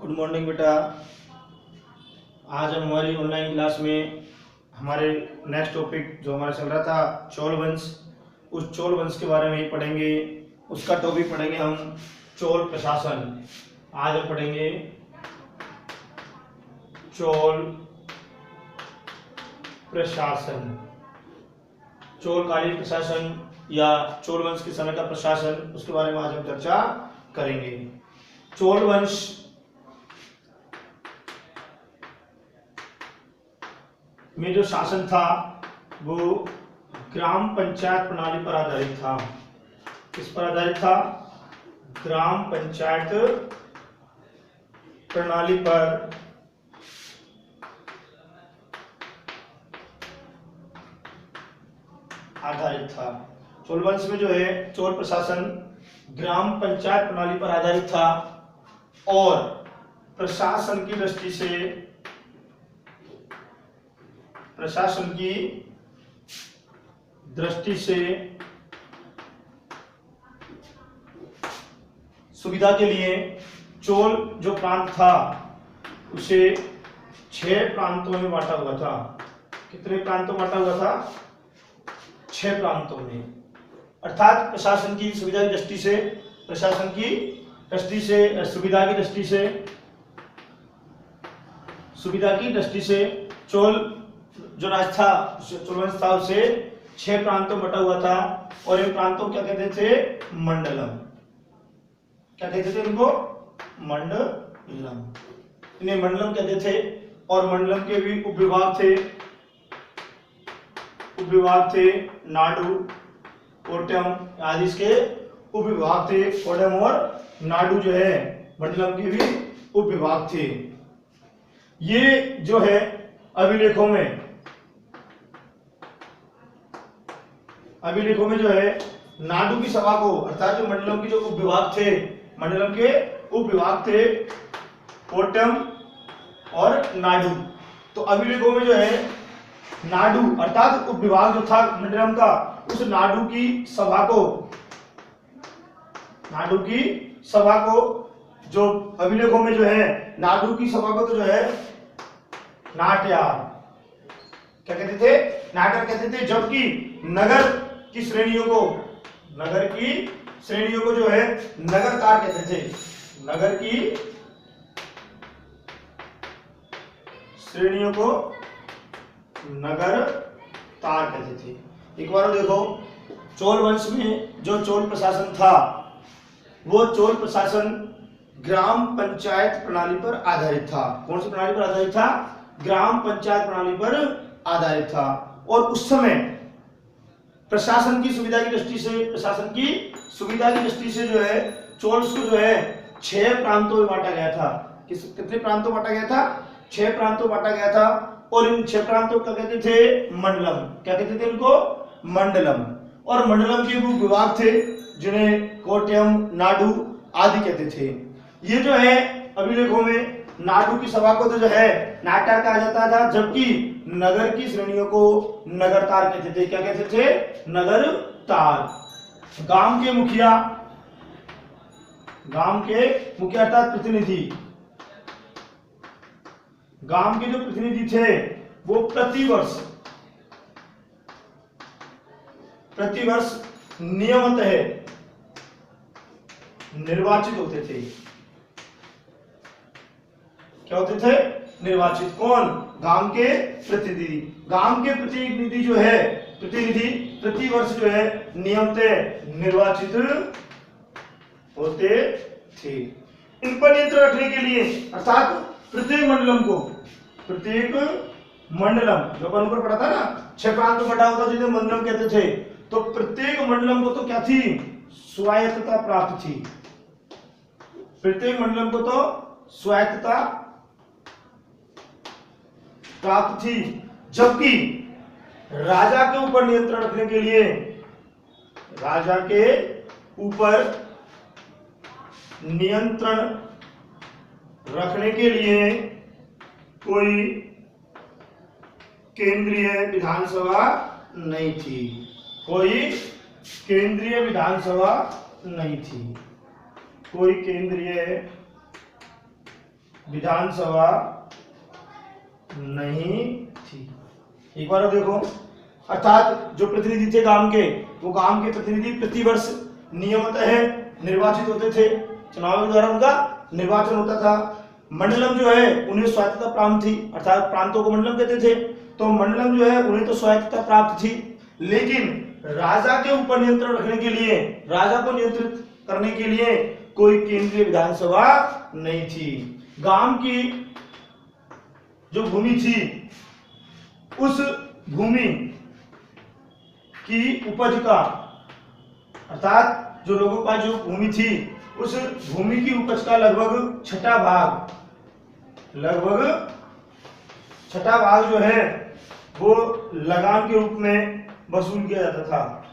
Good morning बेटा। आज हम हमारी ऑनलाइन क्लास में हमारे नेक्स्ट टॉपिक जो हमारा चल रहा था चोल वंश, उस चोल वंश के बारे में ही पढ़ेंगे। उसका टॉपिक पढ़ेंगे हम चोल प्रशासन। आज हम पढ़ेंगे चोल प्रशासन, चोलकालीन प्रशासन या चोल वंश के समय का प्रशासन, उसके बारे में आज हम चर्चा करेंगे। चोल वंश में जो शासन था वो ग्राम पंचायत प्रणाली पर आधारित था। किस पर आधारित था? ग्राम पंचायत प्रणाली पर आधारित था। चोल वंश में जो है चोल प्रशासन ग्राम पंचायत प्रणाली पर आधारित था और प्रशासन की दृष्टि से सुविधा के लिए चोल जो प्रांत था उसे 6 प्रांतों में बांटा हुआ था। कितने प्रांतों में बांटा हुआ था? 6 प्रांतों में। अर्थात प्रशासन की सुविधा की दृष्टि से, सुविधा की दृष्टि से चोल जो राज था, चोल वंश था, उसे 6 प्रांतों में बटा हुआ था और इन प्रांतों को क्या कहते थे? मंडलम। क्या कहते थे इनको? मंडलम। इन्हें मंडलम कहते थे और मंडलम के भी उपविभाग थे नाडु, कोटम आदि इसके उपविभाग थे। कोटम और नाडु जो है मंडलम के भी उपविभाग थे। ये जो है अभिलेखों में जो है नाडु की सभा को, अर्थात जो मंडलम के जो उपविभाग थे, मंडलम के उपविभाग थे कोटम और नाडु। तो अभिलेखों में जो है नाडु अर्थात उपविभाग जो था मंडलम का, उस नाडु की सभा को जो अभिलेखों में जो है नाडु की सभा को तो जो है नाट्यार क्या कहते थे? नाट्यार कहते थे। जबकि नगर की श्रेणियों को जो है नगरतार कहते थे। नगर की श्रेणियों को नगरतार कहते थे। एक बार देखो, चोल वंश में जो चोल प्रशासन था वो चोल प्रशासन ग्राम पंचायत प्रणाली पर आधारित था। कौन सी प्रणाली पर आधारित था? ग्राम पंचायत प्रणाली पर आधारित था। और उस समय प्रशासन की सुविधा की दृष्टि से जो है चोल को जो है 6 प्रांतों में बांटा गया था। कितने प्रांतों में बांटा गया था? 6 प्रांतों में बांटा गया था। और इन 6 प्रांतों को कहते थे मंडलम। क्या कहते थे इनको? मंडलम। और मंडलम के वो विभाग थे जिन्हें कोट्यम, नाडु आदि कहते थे। ये जो है अभिलेखों में नाडु की सभा को तो जो है नाट्यार कहा जाता था, जबकि नगर की श्रेणियों को नगरतार कहते थे। क्या कहते थे? नगरतार। गांव के मुखिया अर्थात प्रतिनिधि, गांव के जो प्रतिनिधि थे वो प्रतिवर्ष नियमित है निर्वाचित होते थे। क्या होते थे? निर्वाचित। कौन? गांव के प्रतिनिधि। गांव के प्रतिनिधि जो है प्रतिवर्ष जो है नियमित निर्वाचित होते थे। इन पर नियंत्रण रखने के लिए, अर्थात प्रत्येक मंडलम जो अपन ऊपर पढ़ा था ना, 6 प्रांत में बटा होता जिन्हें मंडलम कहते थे, तो प्रत्येक मंडलम को तो क्या थी? स्वायत्तता प्राप्त थी। प्रत्येक मंडलम को तो स्वायत्तता प्राप्त थी। जबकि राजा के ऊपर नियंत्रण रखने के लिए, कोई केंद्रीय विधानसभा नहीं थी। कोई केंद्रीय विधानसभा नहीं थी। एक बार देखो, अर्थात जो प्रतिनिधि थे गांव के, वो गांव के प्रतिनिधि प्रतिवर्ष नियमतः निर्वाचित होते थे, चुनाव के द्वारा उनका निर्वाचन होता था। मंडलम जो है उन्हें स्वायत्तता प्राप्त थी, अर्थात प्रांतों को मंडलम कहते थे, तो मंडलम जो है उन्हें तो स्वायत्तता प्राप्त थी, लेकिन राजा के ऊपर नियंत्रण रखने के लिए, राजा को नियंत्रित करने के लिए कोई केंद्रीय विधानसभा नहीं थी। गांव की जो भूमि थी, उस भूमि की उपज का, अर्थात जो लोगों का जो भूमि थी, उस भूमि की उपज का लगभग छठा भाग जो है वो लगान के रूप में वसूल किया जाता था।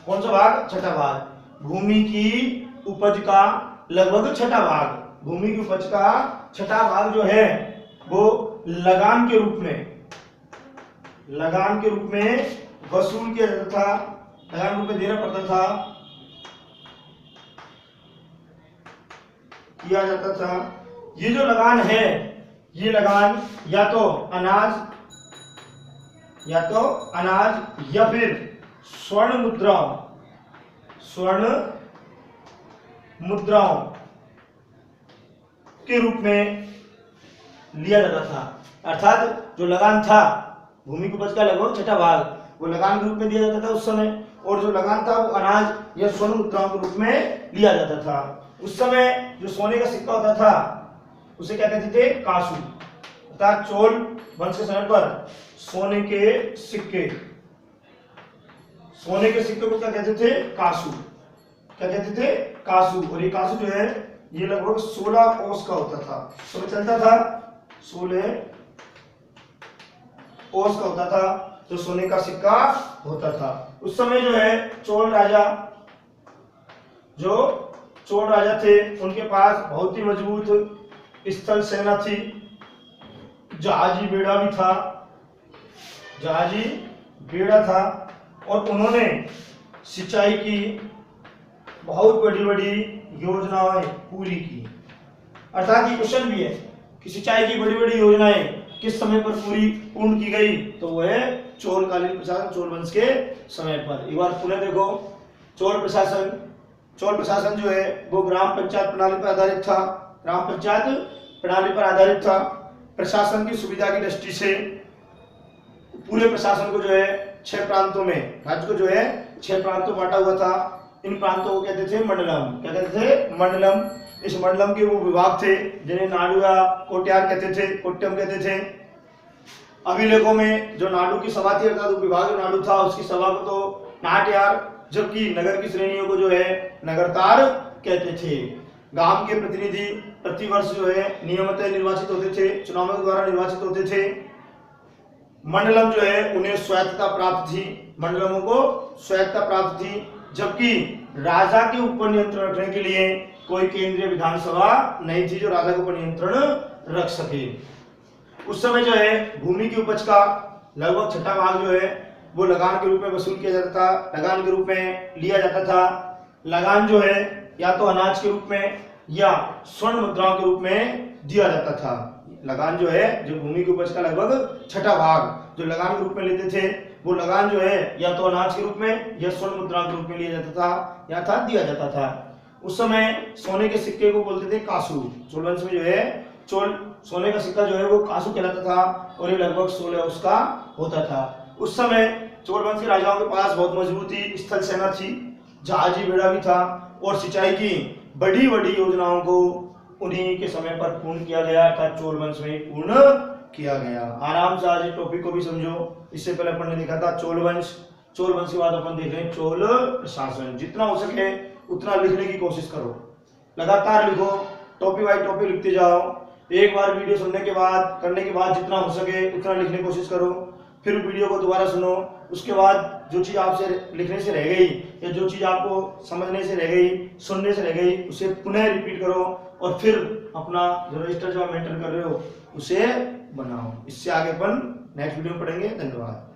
कौन सा भाग? छठा भाग। भूमि की उपज का लगभग छठा भाग, भूमि की उपज का छठा भाग जो है वो लगान के रूप में वसूल किया जाता था, लगान के रूप में देना पड़ता था, किया जाता था। ये जो लगान है, ये लगान या तो अनाज या फिर स्वर्ण मुद्राओं के रूप में लिया जाता था। अर्थात जो लगान था, भूमि की उपज का लगभग छठा भाग, वो लगान के रूप में दिया जाता था उस समय, और जो लगान था वो अनाज या स्वर्ण मुद्राओं के रूप में लिया जाता था। उस समय जो सोने का सिक्का होता था उसे क्या कहते थे? कासू। अर्थात चोल वंश के समय पर सोने के सिक्के को क्या कहते थे? कासू। क्या कहते थे? कासू। और ये कासू जो है ये लगभग 16 ओस का होता था, तो चलता था 16 ओस का होता था, जो सोने का सिक्का होता था। उस समय जो है चोल राजा थे, उनके पास बहुत ही मजबूत स्थल सेना थी, जहाजी बेड़ा था, और उन्होंने सिंचाई की बहुत बड़ी बड़ी योजनाएं पूरी की। अर्थात ये क्वेश्चन भी है कि सिंचाई की बड़ी बड़ी योजनाएं किस समय पर पूर्ण की गई, तो वो है चोलकालीन प्रशासन, चोल वंश के समय पर। एक बार पुनः देखो, चोल प्रशासन जो है वो ग्राम पंचायत प्रणाली पर आधारित था। प्रशासन की सुविधा की दृष्टि से पूरे प्रशासन को जो है 6 प्रांतों में, राज्य को जो है 6 प्रांतों बांटा हुआ था। इन प्रांतों को कहते थे मंडलम। क्या कहते थे? मंडलम। इस मंडलम के वो विभाग थे जिन्हें नाडु या कोट्यार कोट्यम कहते थे। अभिलेखों में जो नाडु की सभा थी, अर्थात विभाग जो नाडु था उसकी सभा को तो नाट्यार, जबकि नगर की श्रेणियों को जो है नगरतार कहते थे। गांव के प्रतिनिधि प्रतिवर्ष जो है नियमित निर्वाचित होते थे, चुनावों के द्वारा निर्वाचित होते थे। मंडलम जो है उन्हें स्वायत्तता प्राप्त थी, मंडलमों को स्वायत्तता प्राप्त थी, जबकि राजा के ऊपर नियंत्रण रखने के लिए कोई केंद्रीय विधानसभा नहीं थी जो राजा के ऊपर नियंत्रण रख सके। उस समय जो है भूमि की उपज का लगभग छठा भाग जो है वो लगान के रूप में वसूल किया जाता था, लगान के रूप में लिया जाता था। लगान जो है या तो अनाज के रूप में या स्वर्ण मुद्राओं के रूप में दिया जाता था। लगान जो है, जो भूमि की उपज का लगभग छठा भाग जो लगान के रूप में लेते थे, वो लगान जो है या तो अनाज के रूप में या स्वर्ण मुद्राओं के रूप में लिया जाता था या था दिया जाता था। उस समय सोने के सिक्के को बोलते थे कासू। चोल वंश में जो है सोने का सिक्का जो है वो कासू कहलाता था, और ये लगभग 16 उसका होता था। उस समय चोल वंश के राजाओं के पास बहुत मजबूती स्थल सेना थी, जहाजी बेड़ा भी था, और सिंचाई की बड़ी बड़ी योजनाओं को उन्हीं के समय पर पूर्ण किया गया, अर्थात चोल वंश में पूर्ण किया गया। आराम से आज टॉपिक को भी समझो। इससे पहले अपन ने देखा था चोल वंश के बाद अपन देख रहे हैं चोल प्रशासन। जितना हो सके उतना लिखने की कोशिश करो, लगातार लिखो, टॉपिक बाय टॉपिक लिखते जाओ। एक बार वीडियो सुनने के बाद करने के बाद जितना हो सके उतना लिखने की कोशिश करो, फिर वीडियो को दोबारा सुनो। उसके बाद जो चीज आपसे लिखने से रह गई या जो चीज आपको समझने से रह गई, सुनने से रह गई, उसे पुनः रिपीट करो, और फिर अपना जो रजिस्टर जो आप मेंटेन कर रहे हो उसे बनाओ। इससे आगे अपन नेक्स्ट वीडियो में पढ़ेंगे। धन्यवाद।